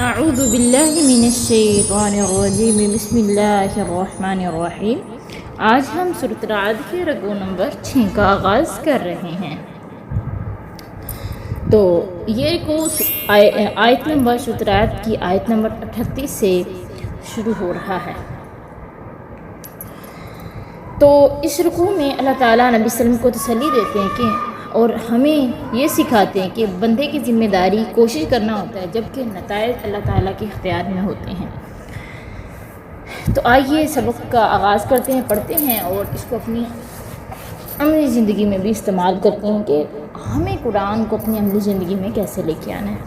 اعوذ باللہ من الشیطان الرجیم بسم اللہ الرحمن الرحیم۔ آج ہم سورۃ رعد کے رکوع نمبر 6 کا آغاز کر رہے ہیں۔ تو یہ رکوع آیت نمبر سورۃ رعد کی آیت نمبر 38 سے شروع ہو رہا ہے۔ تو اس رکوع میں اللہ تعالیٰ نبی صلی اللہ علیہ وسلم کو تسلی دیتے ہیں کہ اور ہمیں یہ سکھاتے ہیں کہ بندے کی ذمہ داری کوشش کرنا ہوتا ہے، جبکہ نتائج اللہ تعالیٰ کے اختیار میں ہوتے ہیں۔ تو آئیے سبق کا آغاز کرتے ہیں، پڑھتے ہیں اور اس کو اپنی عملی زندگی میں بھی استعمال کرتے ہیں کہ ہمیں قرآن کو اپنی عملی زندگی میں کیسے لے کے آنا ہے۔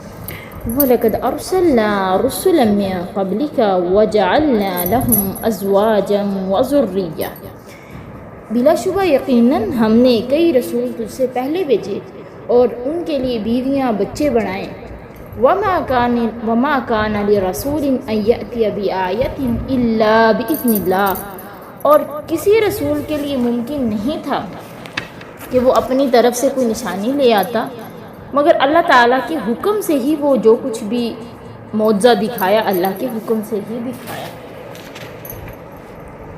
وَلَقَدْ أَرْسَلْنَا رُسُلًا مِّن قَبْلِكَ وَجَعَلْنَا لَهُمْ أَزْوَاجًا وَذُرِّيَّةً، بلا شبہ یقیناً ہم نے کئی رسول تجھ سے پہلے بھیجے اور ان کے لیے بیویاں بچے بنائے۔ وَمَا كَانَ لِرَسُولٍ أَن يَأْتِيَ بِآيَةٍ إِلَّا بِإِذْنِ اللَّهِ، اور کسی رسول کے لیے ممکن نہیں تھا کہ وہ اپنی طرف سے کوئی نشانی لے آتا، مگر اللہ تعالیٰ کے حکم سے ہی وہ جو کچھ بھی معجزہ دکھایا اللہ کے حکم سے ہی دکھایا۔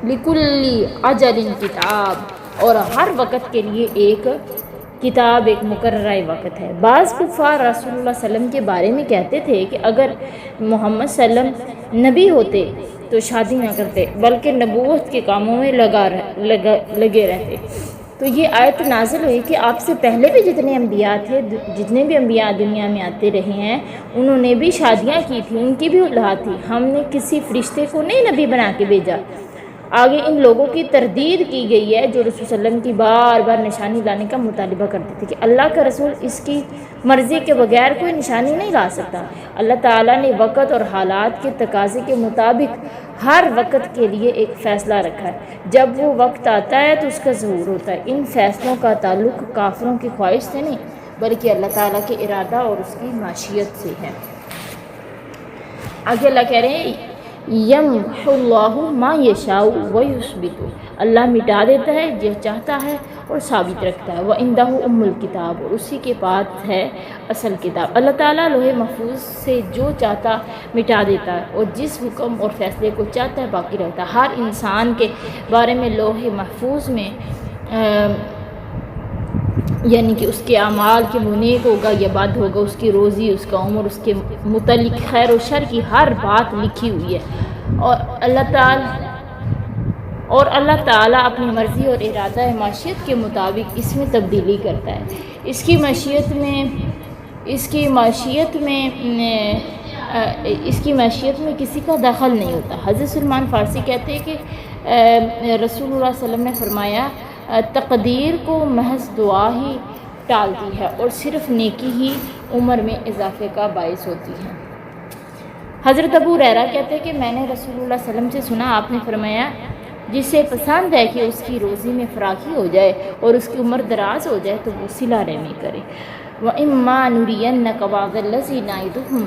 لِكُلِّ أَجَلٍ کتاب، اور ہر وقت کے لیے ایک کتاب، ایک مقررہ وقت ہے۔ بعض کفار رسول اللہ صلی اللہ علیہ وسلم کے بارے میں کہتے تھے کہ اگر محمد صلی اللہ علیہ وسلم نبی ہوتے تو شادی نہ کرتے بلکہ نبوت کے کاموں میں لگے رہتے۔ تو یہ آیت نازل ہوئی کہ آپ سے پہلے بھی جتنے انبیاء تھے، جتنے بھی انبیاء دنیا میں آتے رہے ہیں، انہوں نے بھی شادیاں کی تھیں، ان کی بھی اولاد تھی۔ ہم نے کسی فرشتے کو نہیں نبی بنا کے بھیجا۔ آگے ان لوگوں کی تردید کی گئی ہے جو رسول صلی اللہ علیہ وسلم کی بار بار نشانی لانے کا مطالبہ کرتے تھے کہ اللہ کا رسول اس کی مرضی کے بغیر کوئی نشانی نہیں لا سکتا۔ اللہ تعالیٰ نے وقت اور حالات کے تقاضے کے مطابق ہر وقت کے لیے ایک فیصلہ رکھا ہے۔ جب وہ وقت آتا ہے تو اس کا ظہور ہوتا ہے۔ ان فیصلوں کا تعلق کافروں کی خواہش سے نہیں بلکہ اللہ تعالیٰ کے ارادہ اور اس کی معیشت سے ہے۔ آگے اللہ کہہ رہے ہیں یمحو اللہ ما یشاء ویثبت، اللہ مٹا دیتا ہے جو چاہتا ہے اور ثابت رکھتا ہے۔ وعندہ ام الکتاب، اور اسی کے پاس ہے اصل کتاب۔ اللہ تعالیٰ لوح محفوظ سے جو چاہتا مٹا دیتا ہے اور جس حکم اور فیصلے کو چاہتا ہے باقی رہتا ہے۔ ہر انسان کے بارے میں لوح محفوظ میں یعنی کہ اس کے اعمال کے نیک ہوگا یا بد ہوگا، اس کی روزی، اس کا عمر، اس کے متعلق خیر و شر کی ہر بات لکھی ہوئی ہے۔ اور اللہ تعالیٰ اپنی مرضی اور ارادہ معیشت کے مطابق اس میں تبدیلی کرتا ہے۔ اس کی معیشت میں کسی کا دخل نہیں ہوتا۔ حضرت سلمان فارسی کہتے ہیں کہ رسول اللہ صلی اللہ علیہ وسلم نے فرمایا تقدیر کو محض دعا ہی ٹالتی ہے اور صرف نیکی ہی عمر میں اضافے کا باعث ہوتی ہے۔ حضرت ابو ہریرہ کہتے ہیں کہ میں نے رسول اللہ صلی اللہ علیہ وسلم سے سنا، آپ نے فرمایا جسے پسند ہے کہ اس کی روزی میں فراخی ہو جائے اور اس کی عمر دراز ہو جائے تو وہ صلہ رحمی کرے۔ وَإِمَّا نُرِيَنَّكَ بَعْضَ الَّذِي نَعِدُهُمْ،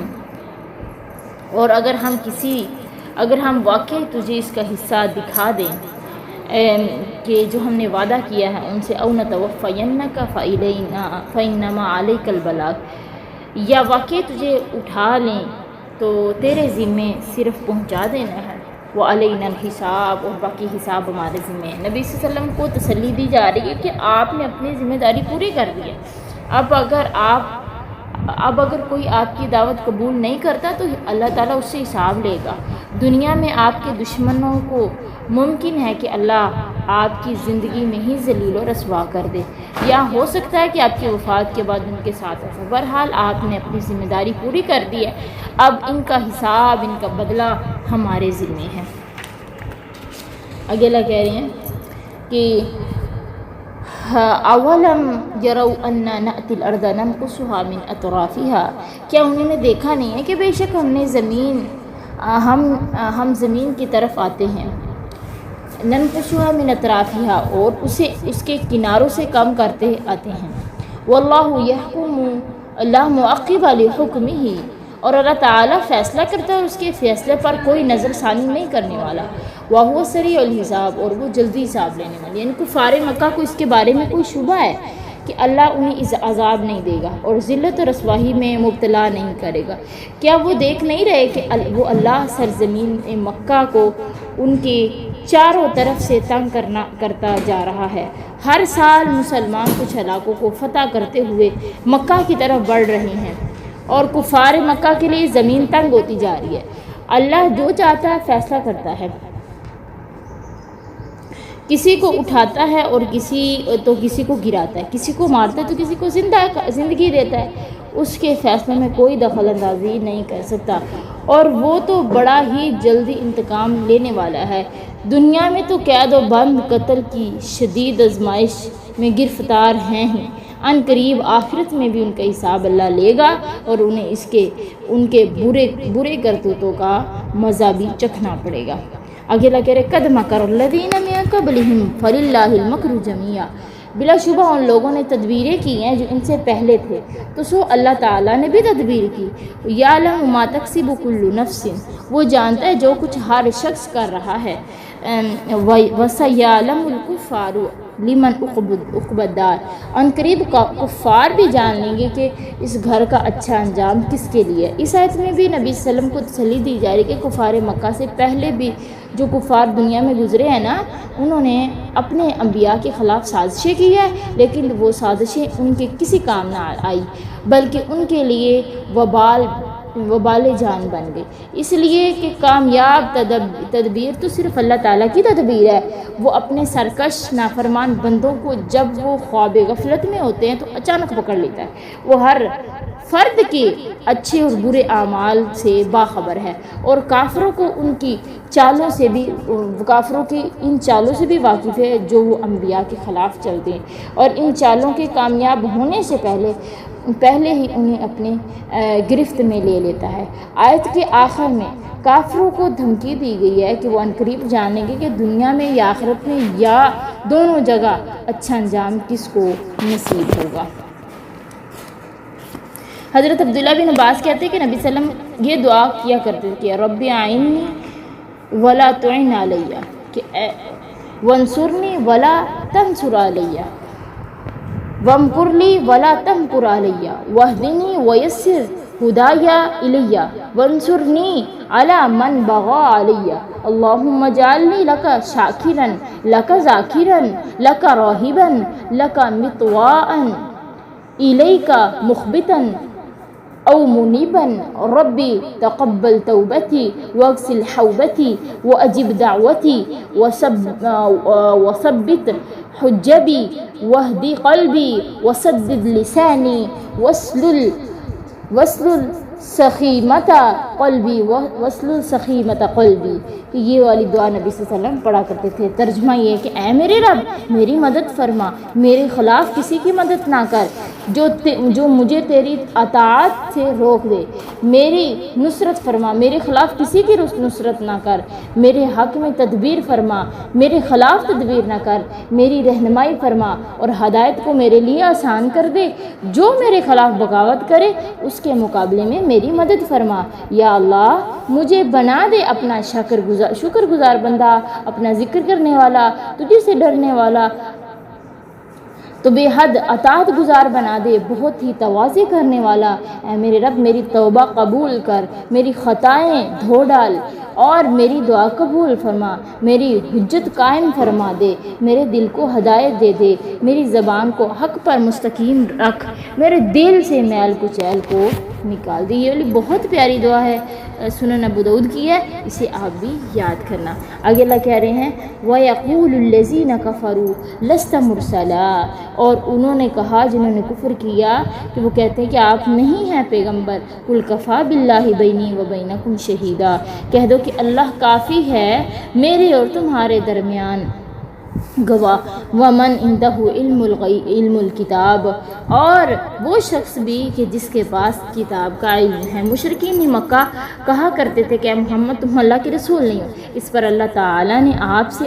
اور اگر ہم واقعی تجھے اس کا حصہ دکھا دیں کہ جو ہم نے وعدہ کیا ہے ان سے، او نتوفینک فإنما علیک البلاغ، یا واقعی تجھے اٹھا لیں تو تیرے ذمے صرف پہنچا دینا ہے۔ وعلینا الحساب، اور باقی حساب ہمارے ذمے ہے۔ نبی صلی اللہ علیہ وسلم کو تسلی دی جا رہی ہے کہ آپ نے اپنی ذمہ داری پوری کر دی ہے۔ اب اگر کوئی آپ کی دعوت قبول نہیں کرتا تو اللہ تعالیٰ اس سے حساب لے گا۔ دنیا میں آپ کے دشمنوں کو ممکن ہے کہ اللہ آپ کی زندگی میں ہی ذلیل و رسوا کر دے، یا ہو سکتا ہے کہ آپ کی وفات کے بعد ان کے ساتھ ایسا۔ بہرحال آپ نے اپنی ذمہ داری پوری کر دی ہے، اب ان کا حساب، ان کا بدلہ ہمارے ذمے ہے۔ اگلا کہہ رہے ہیں کہ اولم یروا انا نأتی الارض ننقصها من اطرافها، کیا انہوں نے دیکھا نہیں ہے کہ بے شک ہم زمین کی طرف آتے ہیں، ننقصها من اطرافها، اور اسے اس کے کناروں سے کم کرتے آتے ہیں۔ واللہ یحکم لا معقب لحکمہ، اور اللہ تعالیٰ فیصلہ کرتا ہے اور اس کے فیصلے پر کوئی نظر ثانی نہیں کرنے والا۔ وَهُوَ سَرِيعُ الْحِسَاب، اور وہ جلدی حساب لینے والی۔ یعنی کفار مکہ کو اس کے بارے میں کوئی شبہ ہے کہ اللہ انہیں اس عذاب نہیں دے گا اور ذلت و رسوائی میں مبتلا نہیں کرے گا؟ کیا وہ دیکھ نہیں رہے کہ وہ اللہ سرزمین مکہ کو ان کے چاروں طرف سے تنگ کرتا جا رہا ہے؟ ہر سال مسلمان کچھ علاقوں کو فتح کرتے ہوئے مکہ کی طرف بڑھ رہے ہیں اور کفار مکہ کے لیے زمین تنگ ہوتی جا رہی ہے۔ اللہ جو چاہتا ہے فیصلہ کرتا ہے، کسی کو اٹھاتا ہے اور کسی کو گراتا ہے، کسی کو مارتا ہے تو کسی کو زندگی دیتا ہے۔ اس کے فیصلے میں کوئی دخل اندازی نہیں کر سکتا، اور وہ تو بڑا ہی جلدی انتقام لینے والا ہے۔ دنیا میں تو قید و بند قتل کی شدید آزمائش میں گرفتار ہیں ہی، ان قریب آخرت میں بھی ان کا حساب اللہ لے گا اور انہیں ان کے برے کرتوتوں کا مزہ بھی چکھنا پڑے گا۔ آگے اللہ کہہ رہے قد مکر الذین من قبلہم فللہ المکر جمیعا، بلا شبہ ان لوگوں نے تدبیریں کی ہیں جو ان سے پہلے تھے، تو سو اللہ تعالیٰ نے بھی تدبیر کی۔ یعلم ما تکسب کل نفس، وہ جانتا ہے جو کچھ ہر شخص کر رہا ہے۔ وَسَيَعْلَمُ الْكُفَّارُ لمن عقبى الدار، ان قریب کفار بھی جان لیں گے کہ اس گھر کا اچھا انجام کس کے لیے۔ اس آیت میں بھی نبی صلی اللہ علیہ وسلم کو تسلی دی جا رہی کہ کفار مکہ سے پہلے بھی جو کفار دنیا میں گزرے ہیں نا، انہوں نے اپنے انبیاء کے خلاف سازشیں کی ہے، لیکن وہ سازشیں ان کے کسی کام نہ آئی، بلکہ ان کے لیے وبال جان بن گئی۔ اس لیے کہ کامیاب تدبیر تو صرف اللہ تعالیٰ کی تدبیر ہے۔ وہ اپنے سرکش نافرمان بندوں کو جب وہ خواب غفلت میں ہوتے ہیں تو اچانک پکڑ لیتا ہے۔ وہ ہر فرد کے اچھے اور برے اعمال سے باخبر ہے، اور کافروں کو ان کی چالوں سے بھی ان چالوں سے بھی واقف ہے جو وہ انبیاء کے خلاف چلتے ہیں، اور ان چالوں کے کامیاب ہونے سے پہلے ہی انہیں اپنے گرفت میں لے لیتا ہے۔ آیت کے آخر میں کافروں کو دھمکی دی گئی ہے کہ وہ عنقریب جانیں گے کہ دنیا میں یا آخرت میں یا دونوں جگہ اچھا انجام کس کو نصیب ہوگا۔ حضرت عبداللہ بن عباس کہتے ہیں کہ نبی صلی اللہ علیہ وسلم یہ دعا کیا کرتے تھے کہ رب اعنی ولا تعن علی، کہ وانصرنی ولا تنصر علی، وامکر لی ولا تمکر علی، واہدنی ویسر ہدای الی، وانصرنی علی من بغی علی، اللہم اجعلنی لک شاکرا لک ذاکرا لک راہبا لک مطواعا الیک مخبتا او منیبا، ربی تقبل توبتی واغسل حوبتی واجب دعوتی وثبت حجبی واہدی قلبی وسدد لسانی واسلل سخیمت قلبی۔ یہ والی دعا نبی صلی اللہ علیہ وسلم پڑھا کرتے تھے۔ ترجمہ یہ ہے کہ اے میرے رب، میری مدد فرما، میرے خلاف کسی کی مدد نہ کر جو مجھے تیری اطاعت سے روک دے، میری نصرت فرما، میرے خلاف کسی کی نصرت نہ کر، میرے حق میں تدبیر فرما، میرے خلاف تدبیر نہ کر، میری رہنمائی فرما اور ہدایت کو میرے لیے آسان کر دے، جو میرے خلاف بغاوت کرے اس کے مقابلے میں میری مدد فرما۔ یا اللہ مجھے بنا دے اپنا شکر گزار بندہ، اپنا ذکر کرنے والا، تجھے سے ڈرنے والا، تو بے حد اطاعت گزار بنا دے، بہت ہی تواضع کرنے والا۔ اے میرے رب میری توبہ قبول کر، میری خطائیں دھو ڈال اور میری دعا قبول فرما، میری حجت قائم فرما دے، میرے دل کو ہدایت دے دے، میری زبان کو حق پر مستقیم رکھ، میرے دل سے میل کچیل کو نکال دے۔ یہ والی بہت پیاری دعا ہے، سنن ابو داؤد کی ہے، اسے آپ بھی یاد کرنا۔ آگے اللہ کہہ رہے ہیں وَيَقُولُ الَّذِينَ كَفَرُوا لَسْتَ مُرْسَلًا، اور انہوں نے کہا جنہوں نے کفر کیا کہ وہ کہتے ہیں کہ آپ نہیں ہیں پیغمبر، قُلْ كَفَىٰ بِاللَّهِ بَيْنِي وَبَيْنَكُمْ شَهِيدًا، کہہ دو کہ اللہ کافی ہے میرے اور تمہارے درمیان گواہ، ومن عندہ علم الکتاب، اور وہ شخص بھی کہ جس کے پاس کتاب کا علم ہے۔ مشرکین مکہ کہا کرتے تھے کہ اے محمد تم اللہ کے رسول نہیں ہو۔ اس پر اللہ تعالیٰ نے آپ سے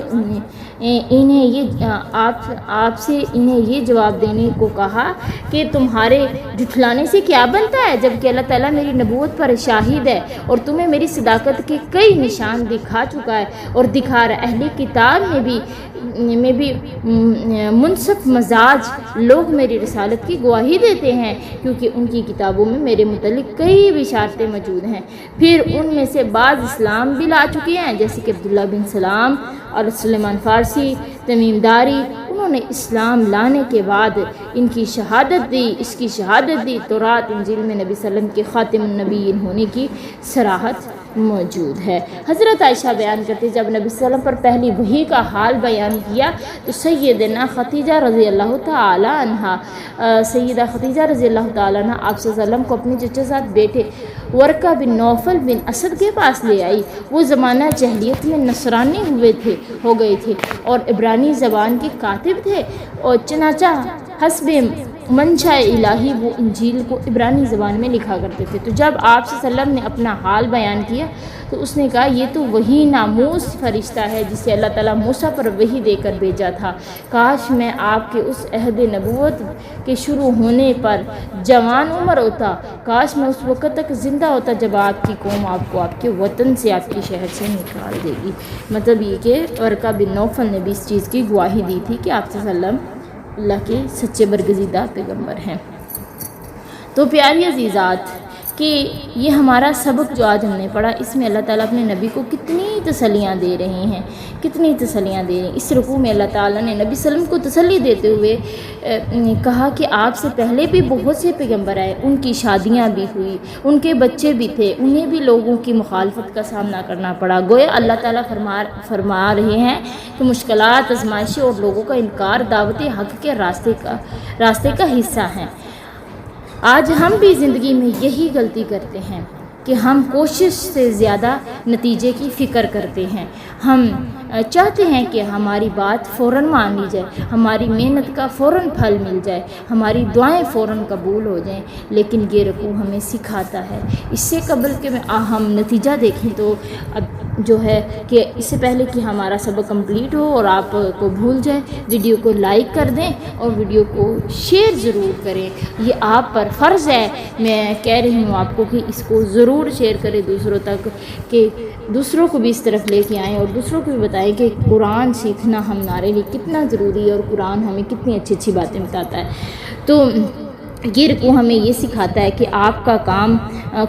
انہیں یہ جواب دینے کو کہا کہ تمہارے جھٹلانے سے کیا بنتا ہے، جبکہ اللہ تعالیٰ میری نبوت پر شاہد ہے اور تمہیں میری صداقت کے کئی نشان دکھا چکا ہے اور دکھا رہا ہے۔ اہل کتاب نے بھی میں بھی منصف مزاج لوگ میری رسالت کی گواہی دیتے ہیں، کیونکہ ان کی کتابوں میں میرے متعلق کئی بشارتیں موجود ہیں۔ پھر ان میں سے بعض اسلام بھی لا چکے ہیں، جیسے کہ عبداللہ بن سلام اور سلیمان فارسی، تمیم داری۔ انہوں نے اسلام لانے کے بعد اس کی شہادت دی۔ تورات انجیل میں نبی صلی اللہ علیہ وسلم کے خاتم النبیین ہونے کی صراحت موجود ہے۔ حضرت عائشہ بیان کرتے جب نبی صلی اللہ علیہ وسلم پر پہلی وحی کا حال بیان کیا تو سیدہ خدیجہ رضی اللہ تعالی عنہ آپ صلی اللہ علیہ وسلم کو اپنے چچا زاد بیٹے ورقہ بن نوفل بن اسد کے پاس لے آئی۔ وہ زمانہ جاہلیت میں نصرانی ہو گئے تھے اور عبرانی زبان کے کاتب تھے، اور چنانچہ حسب منشاء الہی وہ انجیل کو عبرانی زبان میں لکھا کرتے تھے۔ تو جب آپ صلی اللہ علیہ وسلم نے اپنا حال بیان کیا تو اس نے کہا یہ تو وہی ناموس فرشتہ ہے جسے اللہ تعالیٰ موسیٰ پر وحی دے کر بھیجا تھا۔ کاش میں آپ کے اس عہد نبوت کے شروع ہونے پر جوان عمر ہوتا، کاش میں اس وقت تک زندہ ہوتا جب آپ کی قوم آپ کو آپ کے وطن سے، آپ کے شہر سے نکال دے گی۔ مطلب یہ کہ ورقہ بن نوفل نے بھی اس چیز کی گواہی دی تھی کہ آپ صلی اللہ علیہ وسلم اللہ کے سچے برگزیدہ پیغمبر ہیں۔ تو پیاری عزیزات کہ یہ ہمارا سبق جو آج ہم نے پڑھا، اس میں اللہ تعالیٰ اپنے نبی کو کتنی تسلیاں دے رہے ہیں، اس رکوع میں اللہ تعالیٰ نے نبی صلی اللہ علیہ وسلم کو تسلی دیتے ہوئے کہا کہ آپ سے پہلے بھی بہت سے پیغمبر آئے، ان کی شادیاں بھی ہوئی، ان کے بچے بھی تھے، انہیں بھی لوگوں کی مخالفت کا سامنا کرنا پڑا۔ گویا اللہ تعالیٰ فرما رہے ہیں کہ مشکلات، آزمائشیں اور لوگوں کا انکار دعوت حق کے راستے کا حصہ ہیں۔ آج ہم بھی زندگی میں یہی غلطی کرتے ہیں کہ ہم کوشش سے زیادہ نتیجے کی فکر کرتے ہیں۔ ہم چاہتے ہیں کہ ہماری بات فوراً مان لی جائے، ہماری محنت کا فوراً پھل مل جائے، ہماری دعائیں فوراً قبول ہو جائیں، لیکن یہ رکوع ہمیں سکھاتا ہے اس سے قبل کہ ہم نتیجہ دیکھیں تو اب جو ہے کہ اس سے پہلے کہ ہمارا سبق کمپلیٹ ہو اور آپ کو بھول جائیں، ویڈیو کو لائک کر دیں اور ویڈیو کو شیئر ضرور کریں۔ یہ آپ پر فرض ہے، میں کہہ رہی ہوں آپ کو کہ اس کو ضرور شیئر کریں دوسروں تک، کہ دوسروں کو بھی اس طرف لے کے آئیں اور دوسروں کو بھی بتائیں کہ قرآن سیکھنا ہمارے لیے کتنا ضروری ہے اور قرآن ہمیں کتنی اچھی اچھی باتیں بتاتا ہے۔ تو یہ رکوع ہمیں یہ سکھاتا ہے کہ آپ کا کام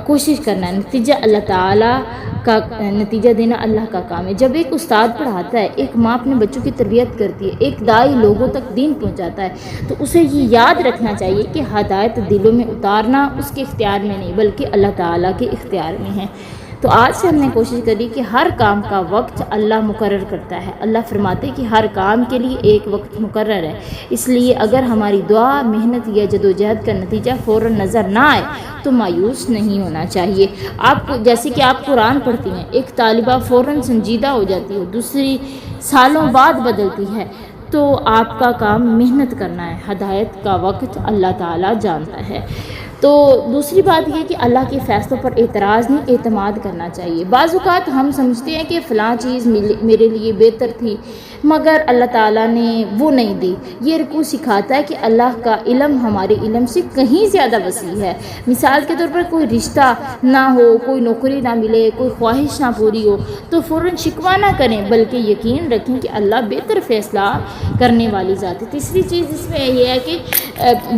کوشش کرنا ہے، نتیجہ اللہ تعالیٰ کا، نتیجہ دینا اللہ کا کام ہے۔ جب ایک استاد پڑھاتا ہے، ایک ماں اپنے بچوں کی تربیت کرتی ہے، ایک داعی لوگوں تک دین پہنچاتا ہے، تو اسے یہ یاد رکھنا چاہیے کہ ہدایت دلوں میں اتارنا اس کے اختیار میں نہیں بلکہ اللہ تعالیٰ کے اختیار میں ہے۔ تو آج سے ہم نے کوشش کری کہ ہر کام کا وقت اللہ مقرر کرتا ہے۔ اللہ فرماتے کہ ہر کام کے لیے ایک وقت مقرر ہے، اس لیے اگر ہماری دعا، محنت یا جدوجہد کا نتیجہ فوراً نظر نہ آئے تو مایوس نہیں ہونا چاہیے۔ آپ جیسے کہ آپ قرآن پڑھتی ہیں، ایک طالبہ فوراً سنجیدہ ہو جاتی ہے، دوسری سالوں بعد بدلتی ہے، تو آپ کا کام محنت کرنا ہے، ہدایت کا وقت اللہ تعالیٰ جانتا ہے۔ تو دوسری بات یہ کہ اللہ کے فیصلوں پر اعتراض نہیں، اعتماد کرنا چاہیے۔ بعض اوقات ہم سمجھتے ہیں کہ فلاں چیز میرے لیے بہتر تھی مگر اللہ تعالیٰ نے وہ نہیں دی۔ یہ رکوع سکھاتا ہے کہ اللہ کا علم ہمارے علم سے کہیں زیادہ وسیع ہے۔ مثال کے طور پر کوئی رشتہ نہ ہو، کوئی نوکری نہ ملے، کوئی خواہش نہ پوری ہو تو فوراً شکوہ نہ کریں بلکہ یقین رکھیں کہ اللہ بہتر فیصلہ کرنے والی ذات ہے۔ تیسری چیز اس میں یہ ہے کہ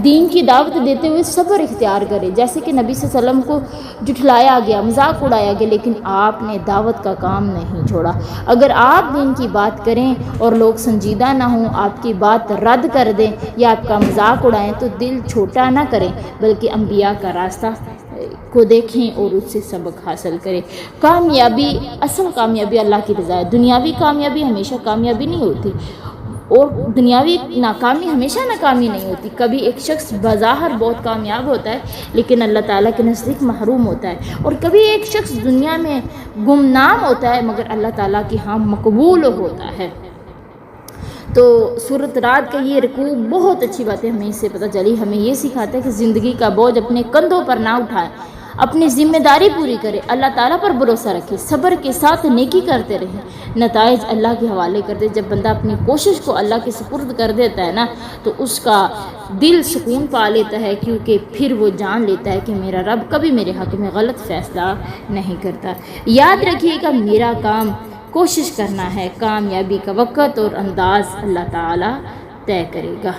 دین کی دعوت دیتے ہوئے صبر اختیار کریں، جیسے کہ نبی صلی اللہ علیہ وسلم کو جھٹلایا گیا، مذاق اڑایا گیا، لیکن آپ نے دعوت کا کام نہیں چھوڑا۔ اگر آپ دین کی بات کریں اور لوگ سنجیدہ نہ ہوں، آپ کی بات رد کر دیں یا آپ کا مذاق اڑائیں تو دل چھوٹا نہ کریں بلکہ انبیاء کا راستہ کو دیکھیں اور اس سے سبق حاصل کریں۔ کامیابی، اصل کامیابی اللہ کی رضا ہے۔ دنیاوی کامیابی ہمیشہ کامیابی نہیں ہوتی اور دنیاوی ناکامی ہمیشہ ناکامی نہیں ہوتی۔ کبھی ایک شخص بظاہر بہت کامیاب ہوتا ہے لیکن اللہ تعالیٰ کے نزدیک محروم ہوتا ہے، اور کبھی ایک شخص دنیا میں گمنام ہوتا ہے مگر اللہ تعالیٰ کے ہاں مقبول ہوتا ہے۔ تو سورۃ رعد کا یہ رکوع بہت اچھی بات ہے، ہمیں اس سے پتہ چلی، ہمیں یہ سکھاتا ہے کہ زندگی کا بوجھ اپنے کندھوں پر نہ اٹھائیں، اپنی ذمہ داری پوری کرے، اللہ تعالیٰ پر بھروسہ رکھے، صبر کے ساتھ نیکی کرتے رہیں، نتائج اللہ کے حوالے کر دے۔ جب بندہ اپنی کوشش کو اللہ کے سپرد کر دیتا ہے نا تو اس کا دل سکون پا لیتا ہے، کیونکہ پھر وہ جان لیتا ہے کہ میرا رب کبھی میرے حق میں غلط فیصلہ نہیں کرتا۔ یاد رکھیے گا، میرا کام کوشش کرنا ہے، کامیابی کا وقت اور انداز اللہ تعالیٰ طے کرے گا۔